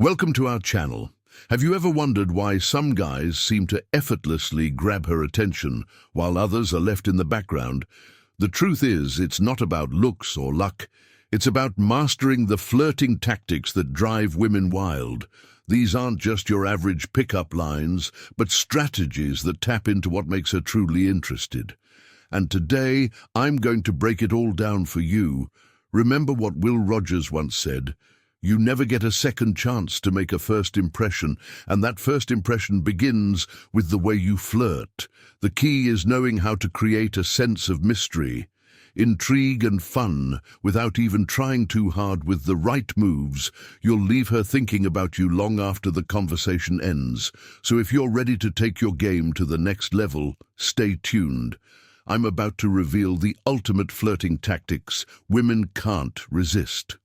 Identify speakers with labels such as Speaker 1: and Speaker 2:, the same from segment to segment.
Speaker 1: Welcome to our channel. Have you ever wondered why some guys seem to effortlessly grab her attention while others are left in the background? The truth is, it's not about looks or luck. It's about mastering the flirting tactics that drive women wild. These aren't just your average pickup lines, but strategies that tap into what makes her truly interested. And today, I'm going to break it all down for you. Remember what Will Rogers once said: you never get a second chance to make a first impression, and that first impression begins with the way you flirt. The key is knowing how to create a sense of mystery, intrigue and fun without even trying too hard. With the right moves, you'll leave her thinking about you long after the conversation ends. So if you're ready to take your game to the next level, stay tuned. I'm about to reveal the ultimate flirting tactics women can't resist.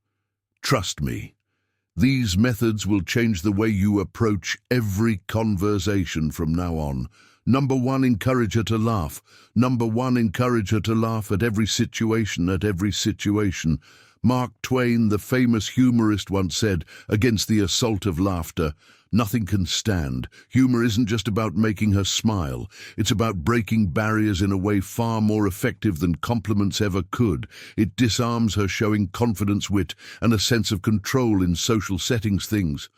Speaker 1: Trust me, these methods will change the way you approach every conversation from now on. Number 1, encourage her to laugh. Encourage her to laugh at every situation, Mark Twain, the famous humorist, once said, "Against the assault of laughter, nothing can stand." Humor isn't just about making her smile. It's about breaking barriers in a way far more effective than compliments ever could. It disarms her, showing confidence, wit, and a sense of control in social settings.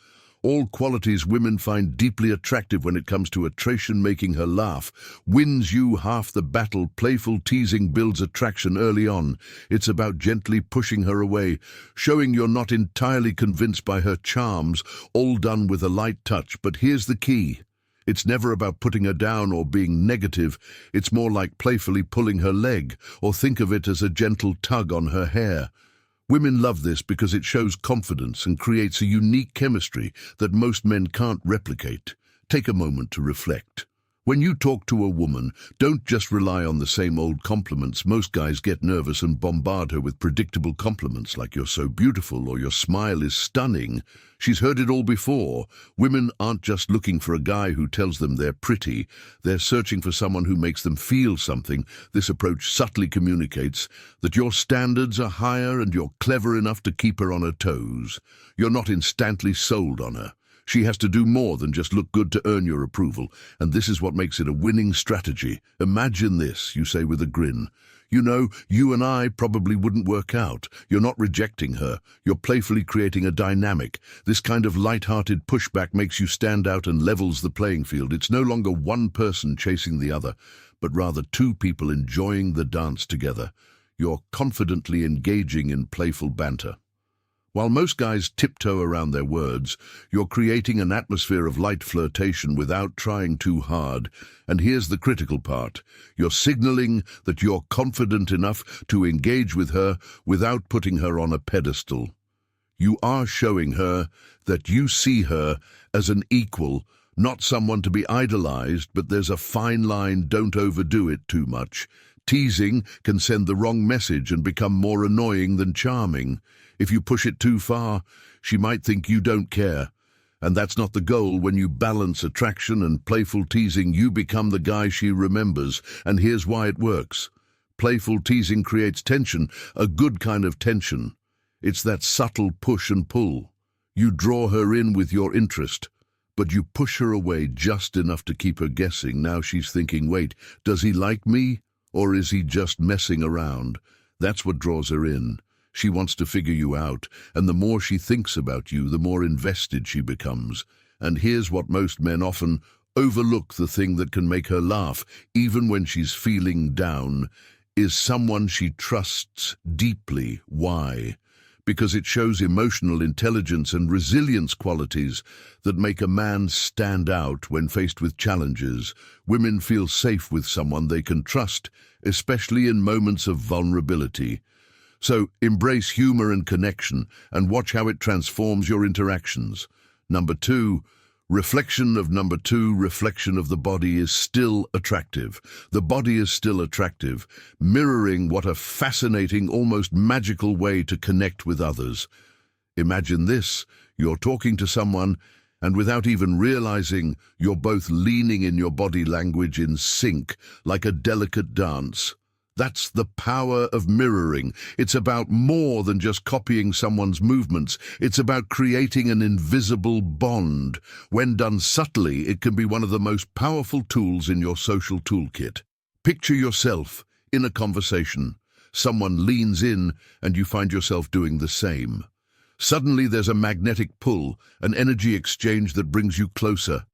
Speaker 1: All qualities women find deeply attractive. When it comes to attraction, making her laugh wins you half the battle. Playful teasing builds attraction early on. It's about gently pushing her away, showing you're not entirely convinced by her charms, all done with a light touch. But here's the key. It's never about putting her down or being negative. It's more like playfully pulling her leg, or think of it as a gentle tug on her hair. Women love this because it shows confidence and creates a unique chemistry that most men can't replicate. Take a moment to reflect. When you talk to a woman, don't just rely on the same old compliments. Most guys get nervous and bombard her with predictable compliments like "you're so beautiful" or "your smile is stunning." She's heard it all before. Women aren't just looking for a guy who tells them they're pretty. They're searching for someone who makes them feel something. This approach subtly communicates that your standards are higher and you're clever enough to keep her on her toes. You're not instantly sold on her. She has to do more than just look good to earn your approval, and this is what makes it a winning strategy. Imagine this, you say with a grin. "You know, you and I probably wouldn't work out." You're not rejecting her. You're playfully creating a dynamic. This kind of light-hearted pushback makes you stand out and levels the playing field. It's no longer one person chasing the other, but rather two people enjoying the dance together. You're confidently engaging in playful banter. While most guys tiptoe around their words, you're creating an atmosphere of light flirtation without trying too hard. And here's the critical part. You're signaling that you're confident enough to engage with her without putting her on a pedestal. You are showing her that you see her as an equal, not someone to be idolized, but there's a fine line. Don't overdo it too much. Teasing can send the wrong message and become more annoying than charming. If you push it too far, she might think you don't care. And that's not the goal. When you balance attraction and playful teasing, you become the guy she remembers. And here's why it works. Playful teasing creates tension, a good kind of tension. It's that subtle push and pull. You draw her in with your interest, but you push her away just enough to keep her guessing. Now she's thinking, wait, does he like me? Or is he just messing around? That's what draws her in. She wants to figure you out, and the more she thinks about you, the more invested she becomes. And here's what most men often overlook: the thing that can make her laugh, even when she's feeling down, is someone she trusts deeply. Why? Because it shows emotional intelligence and resilience, qualities that make a man stand out when faced with challenges. Women feel safe with someone they can trust, especially in moments of vulnerability. So embrace humor and connection, and watch how it transforms your interactions. Number 2, reflection of the body is still attractive. The body is still attractive, mirroring what a fascinating, almost magical way to connect with others. Imagine this: you're talking to someone, and without even realizing, you're both leaning in your body language in sync, like a delicate dance. That's the power of mirroring. It's about more than just copying someone's movements. It's about creating an invisible bond. When done subtly, it can be one of the most powerful tools in your social toolkit. Picture yourself in a conversation. Someone leans in and you find yourself doing the same. Suddenly there's a magnetic pull, an energy exchange that brings you closer.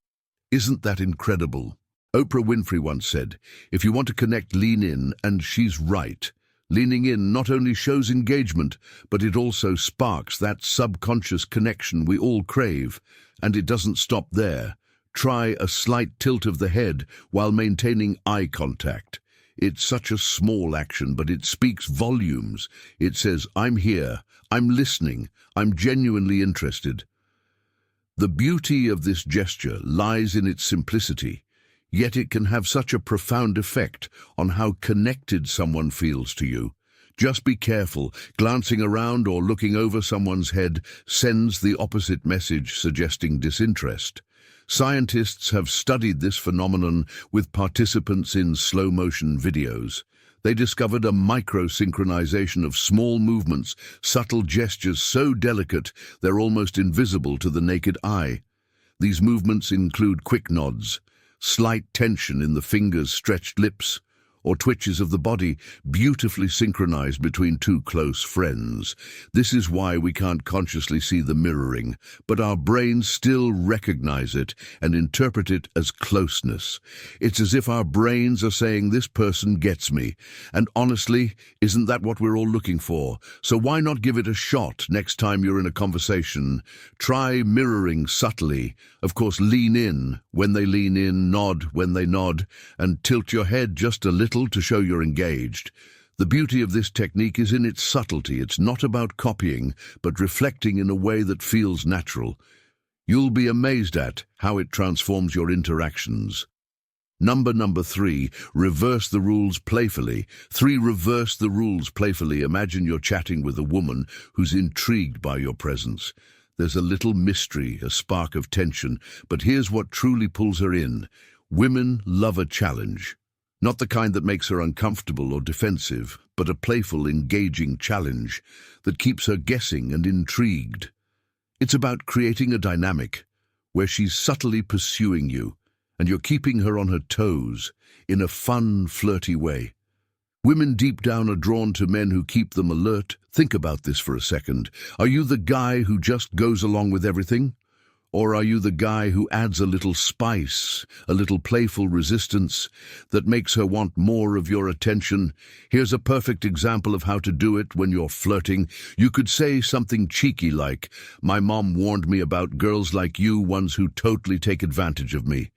Speaker 1: Isn't that incredible? Oprah Winfrey once said, "If you want to connect, lean in," and she's right. Leaning in not only shows engagement, but it also sparks that subconscious connection we all crave. And it doesn't stop there. Try a slight tilt of the head while maintaining eye contact. It's such a small action, but it speaks volumes. It says, "I'm here, I'm listening, I'm genuinely interested." The beauty of this gesture lies in its simplicity. Yet it can have such a profound effect on how connected someone feels to you. Just be careful. Glancing around or looking over someone's head sends the opposite message, suggesting disinterest. Scientists have studied this phenomenon with participants in slow-motion videos. They discovered a micro-synchronization of small movements, subtle gestures so delicate they're almost invisible to the naked eye. These movements include quick nods, slight tension in the fingers, stretched lips, or twitches of the body, beautifully synchronized between two close friends. This is why we can't consciously see the mirroring, but our brains still recognize it and interpret it as closeness. It's as if our brains are saying, "This person gets me." And honestly, isn't that what we're all looking for? So why not give it a shot next time you're in a conversation? Try mirroring subtly. Of course, lean in when they lean in, nod when they nod, and tilt your head just a little to show you're engaged. The beauty of this technique is in its subtlety. It's not about copying, but reflecting in a way that feels natural. You'll be amazed at how it transforms your interactions. Number 3, reverse the rules playfully. 3. Reverse the rules playfully. Imagine you're chatting with a woman who's intrigued by your presence. There's a little mystery, a spark of tension, but here's what truly pulls her in. Women love a challenge. Not the kind that makes her uncomfortable or defensive, but a playful, engaging challenge that keeps her guessing and intrigued. It's about creating a dynamic where she's subtly pursuing you, and you're keeping her on her toes in a fun, flirty way. Women deep down are drawn to men who keep them alert. Think about this for a second. Are you the guy who just goes along with everything? Or are you the guy who adds a little spice, a little playful resistance that makes her want more of your attention? Here's a perfect example of how to do it when you're flirting. You could say something cheeky like, "My mom warned me about girls like you, ones who totally take advantage of me."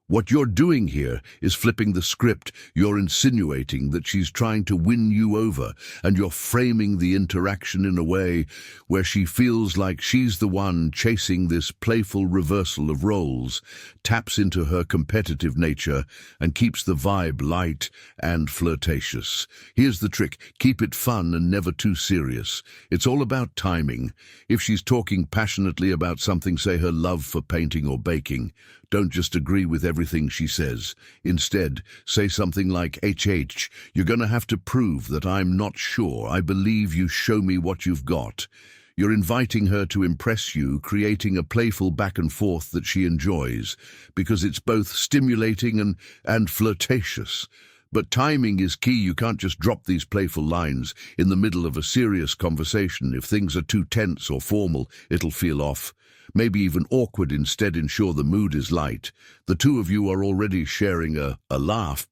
Speaker 1: What you're doing here is flipping the script. You're insinuating that she's trying to win you over, and you're framing the interaction in a way where she feels like she's the one chasing. This playful reversal of roles taps into her competitive nature and keeps the vibe light and flirtatious. Here's the trick. Keep it fun and never too serious. It's all about timing. If she's talking passionately about something, say her love for painting or baking, don't just agree with everything she says. Instead, say something like, "HH, you're going to have to prove that I'm not sure. I believe you. Show me what you've got." You're inviting her to impress you, creating a playful back and forth that she enjoys, because it's both stimulating and flirtatious. But timing is key. You can't just drop these playful lines in the middle of a serious conversation. If things are too tense or formal, it'll feel off. Maybe even awkward. Instead, ensure the mood is light. The two of you are already sharing a laugh,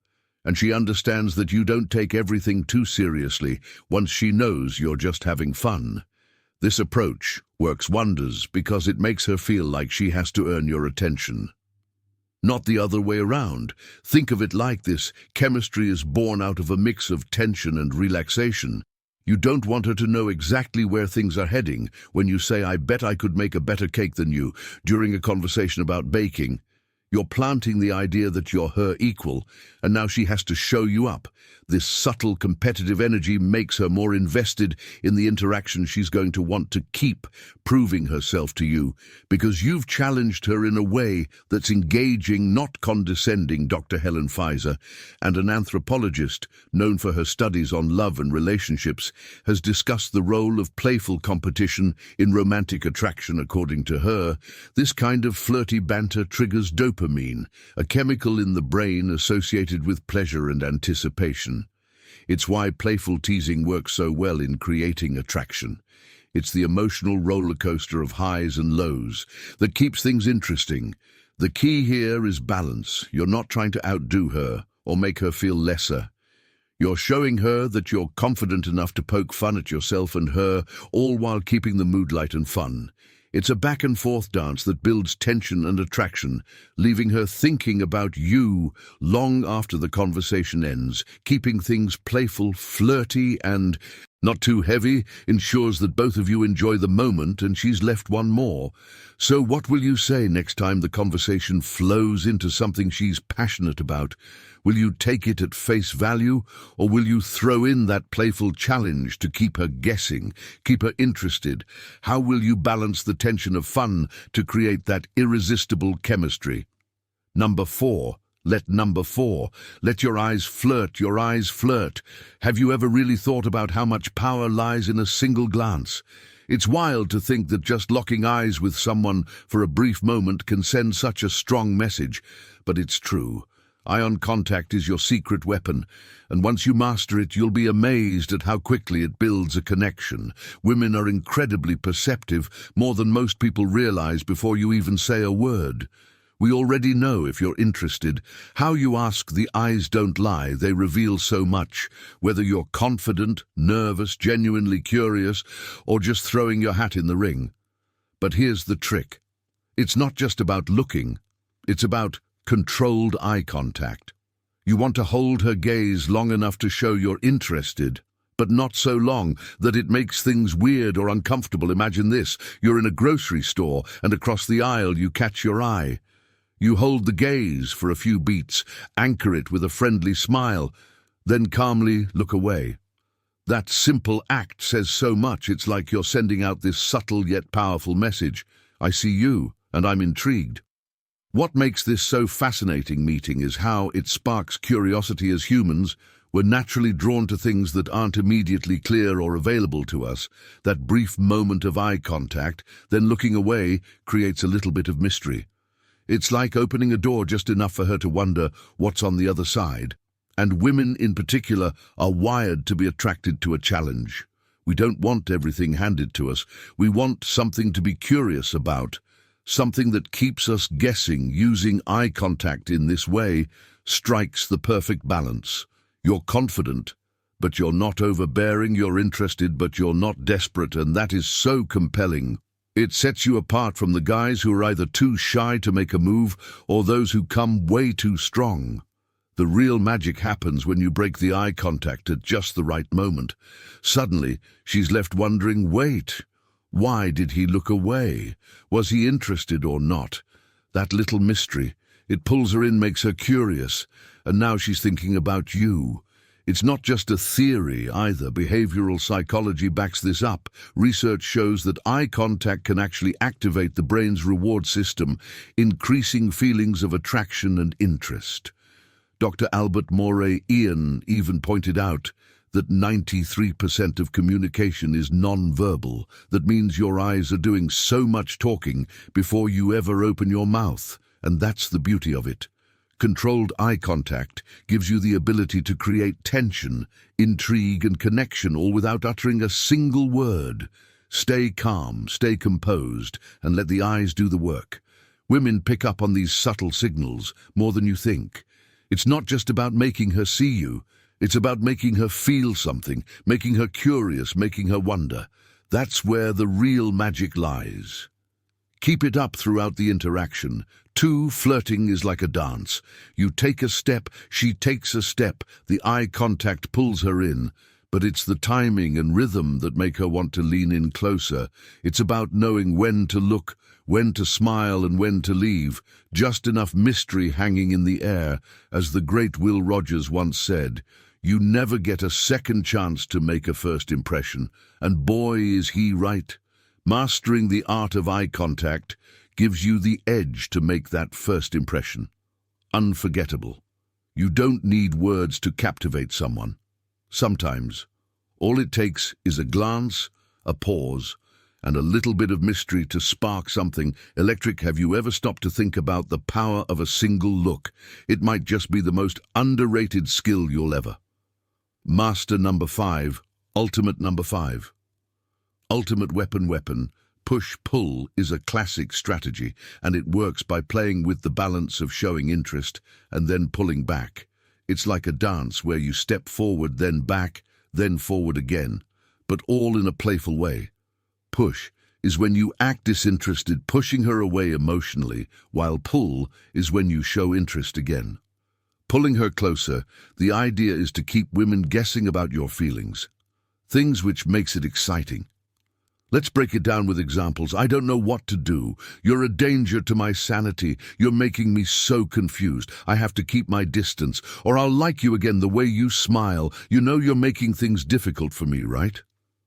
Speaker 1: and she understands that you don't take everything too seriously once she knows you're just having fun. This approach works wonders because it makes her feel like she has to earn your attention. Not the other way around. Think of it like this. Chemistry is born out of a mix of tension and relaxation. You don't want her to know exactly where things are heading when you say, "I bet I could make a better cake than you," during a conversation about baking. You're planting the idea that you're her equal, and now she has to show you up. This subtle competitive energy makes her more invested in the interaction she's going to want to keep proving herself to you, because you've challenged her in a way that's engaging, not condescending. Dr. Helen Pfizer, and an anthropologist known for her studies on love and relationships, has discussed the role of playful competition in romantic attraction. According to her, this kind of flirty banter triggers dopamine, a chemical in the brain associated with pleasure and anticipation. It's why playful teasing works so well in creating attraction. It's the emotional roller coaster of highs and lows that keeps things interesting. The key here is balance. You're not trying to outdo her or make her feel lesser. You're showing her that you're confident enough to poke fun at yourself and her, all while keeping the mood light and fun. It's a back-and-forth dance that builds tension and attraction, leaving her thinking about you long after the conversation ends. Keeping things playful, flirty, and not too heavy ensures that both of you enjoy the moment and she's left one more. So what will you say next time the conversation flows into something she's passionate about? Will you take it at face value, or will you throw in that playful challenge to keep her guessing, keep her interested? How will you balance the tension of fun to create that irresistible chemistry? Number 4. Let your eyes flirt, your eyes flirt. Have you ever really thought about how much power lies in a single glance? It's wild to think that just locking eyes with someone for a brief moment can send such a strong message, but it's true. Eye contact is your secret weapon, and once you master it, you'll be amazed at how quickly it builds a connection. Women are incredibly perceptive, more than most people realize before you even say a word. We already know if you're interested. How you ask, the eyes don't lie. They reveal so much, whether you're confident, nervous, genuinely curious, or just throwing your hat in the ring. But here's the trick. It's not just about looking. It's about controlled eye contact. You want to hold her gaze long enough to show you're interested, but not so long that it makes things weird or uncomfortable. Imagine this. You're in a grocery store, and across the aisle you catch your eye. You hold the gaze for a few beats, anchor it with a friendly smile, then calmly look away. That simple act says so much. It's like you're sending out this subtle yet powerful message. I see you, and I'm intrigued. What makes this so fascinating meeting is how it sparks curiosity. As humans, we're naturally drawn to things that aren't immediately clear or available to us. That brief moment of eye contact, then looking away, creates a little bit of mystery. It's like opening a door just enough for her to wonder what's on the other side. And women in particular are wired to be attracted to a challenge. We don't want everything handed to us. We want something to be curious about. Something that keeps us guessing. Using eye contact in this way strikes the perfect balance. You're confident, but you're not overbearing. You're interested, but you're not desperate, and that is so compelling. It sets you apart from the guys who are either too shy to make a move or those who come way too strong. The real magic happens when you break the eye contact at just the right moment. Suddenly, she's left wondering, wait, why did he look away? Was he interested or not? That little mystery, it pulls her in, makes her curious, and now she's thinking about you. It's not just a theory either. Behavioral psychology backs this up. Research shows that eye contact can actually activate the brain's reward system, increasing feelings of attraction and interest. Dr. Albert Moray Ian even pointed out that 93% of communication is non-verbal. That means your eyes are doing so much talking before you ever open your mouth, and that's the beauty of it. Controlled eye contact gives you the ability to create tension, intrigue, and connection, all without uttering a single word. Stay calm, stay composed, and let the eyes do the work. Women pick up on these subtle signals more than you think. It's not just about making her see you. It's about making her feel something, making her curious, making her wonder. That's where the real magic lies. Keep it up throughout the interaction. Flirting is like a dance. You take a step, she takes a step, the eye contact pulls her in. But it's the timing and rhythm that make her want to lean in closer. It's about knowing when to look, when to smile and when to leave, just enough mystery hanging in the air. As the great Will Rogers once said, you never get a second chance to make a first impression, and boy is he right. Mastering the art of eye contact gives you the edge to make that first impression unforgettable. You don't need words to captivate someone. Sometimes, all it takes is a glance, a pause, and a little bit of mystery to spark something electric. Have you ever stopped to think about the power of a single look? It might just be the most underrated skill you'll ever master. Number 5, ultimate number 5. Ultimate weapon. Push-pull is a classic strategy, and it works by playing with the balance of showing interest and then pulling back. It's like a dance where you step forward, then back, then forward again, but all in a playful way. Push is when you act disinterested, pushing her away emotionally, while pull is when you show interest again. Pulling her closer, the idea is to keep women guessing about your feelings, things which makes it exciting. Let's break it down with examples. I don't know what to do. You're a danger to my sanity. You're making me so confused. I have to keep my distance, or I'll like you again the way you smile. You know you're making things difficult for me, right?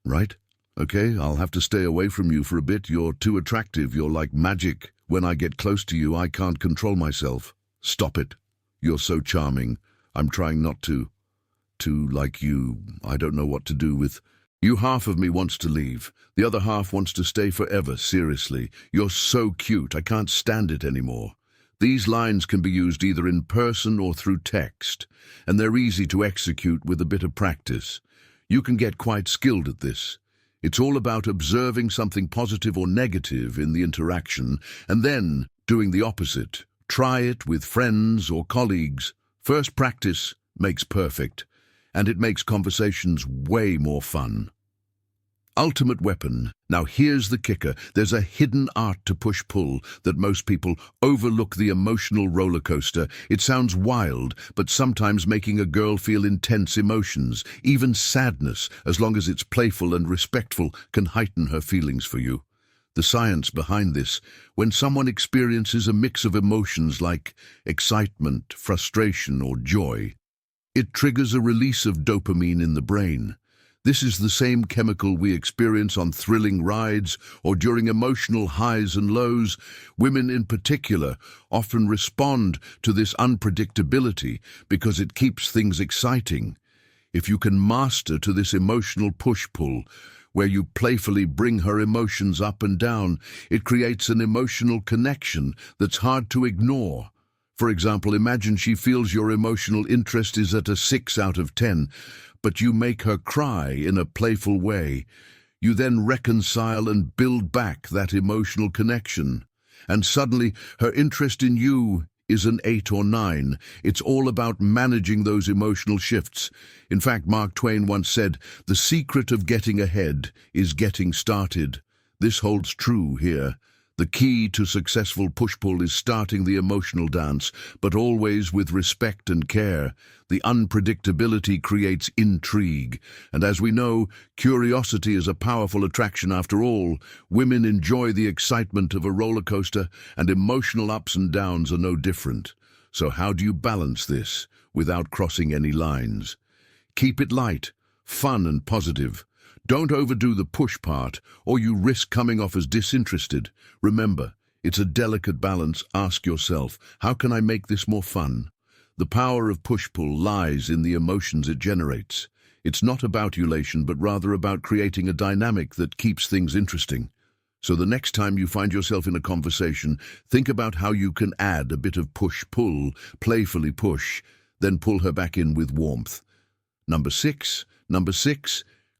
Speaker 1: Right? Okay, I'll have to stay away from you for a bit. You're too attractive. You're like magic. When I get close to you, I can't control myself. Stop it. You're so charming. I'm trying not to like you. I don't know what to do with you. Half of me wants to leave. The other half wants to stay forever. Seriously, you're so cute. I can't stand it anymore. These lines can be used either in person or through text, and they're easy to execute with a bit of practice. You can get quite skilled at this. It's all about observing something positive or negative in the interaction, and then doing the opposite. Try it with friends or colleagues. First practice makes perfect, and it makes conversations way more fun. Ultimate weapon. Now here's the kicker. There's a hidden art to push-pull that most people overlook. The emotional roller coaster. It sounds wild, but sometimes making a girl feel intense emotions, even sadness, as long as it's playful and respectful, can heighten her feelings for you. The science behind this: when someone experiences a mix of emotions like excitement, frustration, or joy, it triggers a release of dopamine in the brain. This is the same chemical we experience on thrilling rides or during emotional highs and lows. Women in particular often respond to this unpredictability because it keeps things exciting. If you can master to this emotional push-pull, where you playfully bring her emotions up and down, it creates an emotional connection that's hard to ignore. For example, imagine she feels your emotional interest is at a 6 out of 10, but you make her cry in a playful way. You then reconcile and build back that emotional connection, and suddenly her interest in you is an 8 or 9. It's all about managing those emotional shifts. In fact, Mark Twain once said, "The secret of getting ahead is getting started." This holds true here. The key to successful push-pull is starting the emotional dance, but always with respect and care. The unpredictability creates intrigue, and as we know, curiosity is a powerful attraction after all. Women enjoy the excitement of a roller coaster, and emotional ups and downs are no different. So how do you balance this without crossing any lines? Keep it light, fun and positive. Don't overdo the push part, or you risk coming off as disinterested. Remember, it's a delicate balance. Ask yourself, how can I make this more fun? The power of push-pull lies in the emotions it generates. It's not about elation, but rather about creating a dynamic that keeps things interesting. So the next time you find yourself in a conversation, think about how you can add a bit of push-pull, playfully push, then pull her back in with warmth. Number six,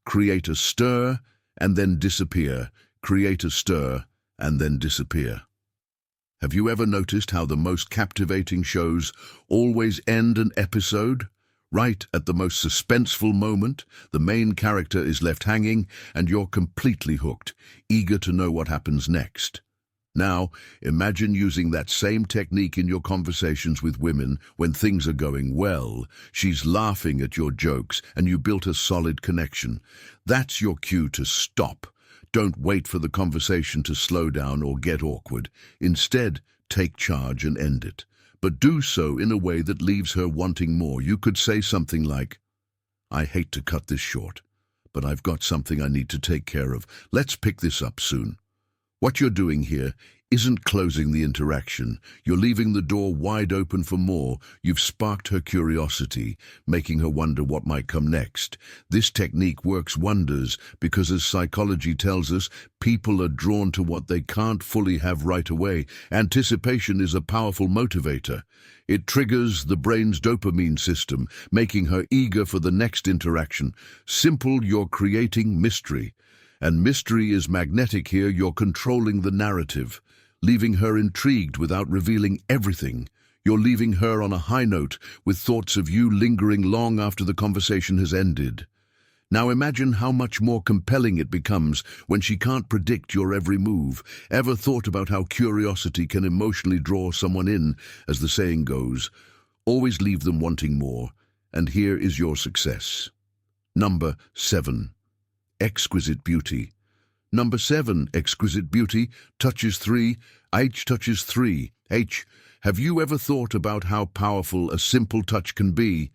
Speaker 1: create a stir and then disappear. Create a stir and then disappear. Have you ever noticed how the most captivating shows always end an episode? Right at the most suspenseful moment, the main character is left hanging and you're completely hooked, eager to know what happens next. Now, imagine using that same technique in your conversations with women when things are going well. She's laughing at your jokes and you built a solid connection. That's your cue to stop. Don't wait for the conversation to slow down or get awkward. Instead, take charge and end it. But do so in a way that leaves her wanting more. You could say something like, "I hate to cut this short, but I've got something I need to take care of. Let's pick this up soon." What you're doing here isn't closing the interaction. You're leaving the door wide open for more. You've sparked her curiosity, making her wonder what might come next. This technique works wonders because, as psychology tells us, people are drawn to what they can't fully have right away. Anticipation is a powerful motivator. It triggers the brain's dopamine system, making her eager for the next interaction. Simple, you're creating mystery. And mystery is magnetic here. You're controlling the narrative, leaving her intrigued without revealing everything. You're leaving her on a high note, with thoughts of you lingering long after the conversation has ended. Now imagine how much more compelling it becomes when she can't predict your every move. Ever thought about how curiosity can emotionally draw someone in? As the saying goes, always leave them wanting more. And here is your success. Number 7. Exquisite beauty. Number 7, exquisite beauty, touches 3, H touches 3, H. Have you ever thought about how powerful a simple touch can be?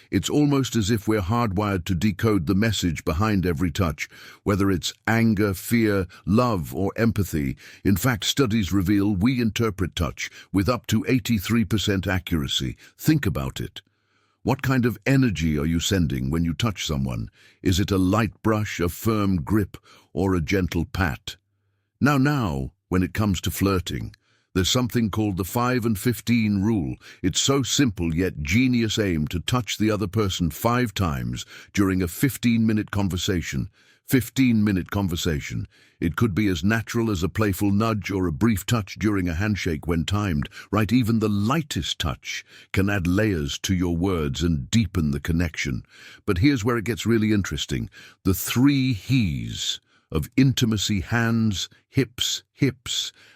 Speaker 1: It's almost as if we're hardwired to decode the message behind every touch, whether it's anger, fear, love, or empathy. In fact, studies reveal we interpret touch with up to 83% accuracy. Think about it. What kind of energy are you sending when you touch someone? Is it a light brush, a firm grip, or a gentle pat? Now, when it comes to flirting, there's something called the 5 and 15 rule. It's so simple yet genius. Aim to touch the other person 5 times during a 15-minute conversation. 15-minute conversation. It could be as natural as a playful nudge or a brief touch during a handshake when timed, right? Even the lightest touch can add layers to your words and deepen the connection. But here's where it gets really interesting. The 3 He's of intimacy: hands, hips,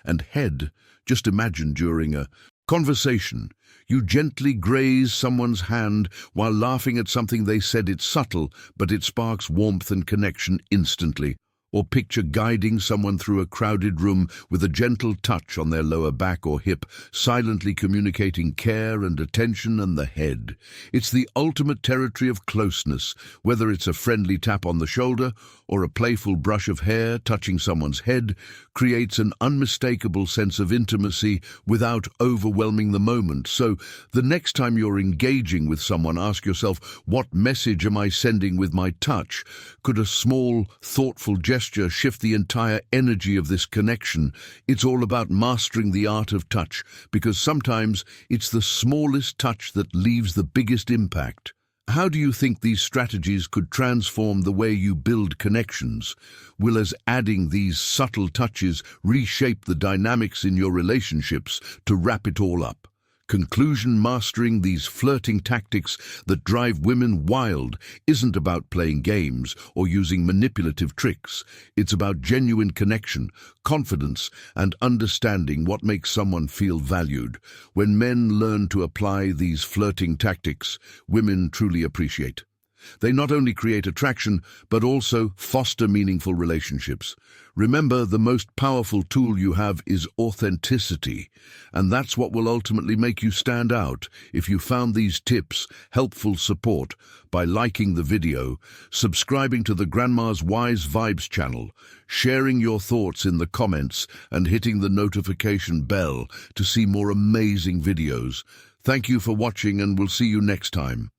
Speaker 1: and head. Just imagine during a conversation, you gently graze someone's hand while laughing at something they said. It's subtle, but it sparks warmth and connection instantly. Or picture guiding someone through a crowded room with a gentle touch on their lower back or hip, silently communicating care and attention. And the head. It's the ultimate territory of closeness, whether it's a friendly tap on the shoulder or a playful brush of hair. Touching someone's head creates an unmistakable sense of intimacy without overwhelming the moment. So the next time you're engaging with someone, ask yourself, what message am I sending with my touch? Could a small, thoughtful gesture shift the entire energy of this connection? It's all about mastering the art of touch, because sometimes it's the smallest touch that leaves the biggest impact. How do you think these strategies could transform the way you build connections? Will adding these subtle touches reshape the dynamics in your relationships? To wrap it all up, conclusion: mastering these flirting tactics that drive women wild isn't about playing games or using manipulative tricks. It's about genuine connection, confidence, and understanding what makes someone feel valued. When men learn to apply these flirting tactics, women truly appreciate. They not only create attraction, but also foster meaningful relationships. Remember, the most powerful tool you have is authenticity, and that's what will ultimately make you stand out. If you found these tips helpful, support by liking the video, subscribing to the Grandma's Wise Vibes channel, sharing your thoughts in the comments, and hitting the notification bell to see more amazing videos. Thank you for watching, and we'll see you next time.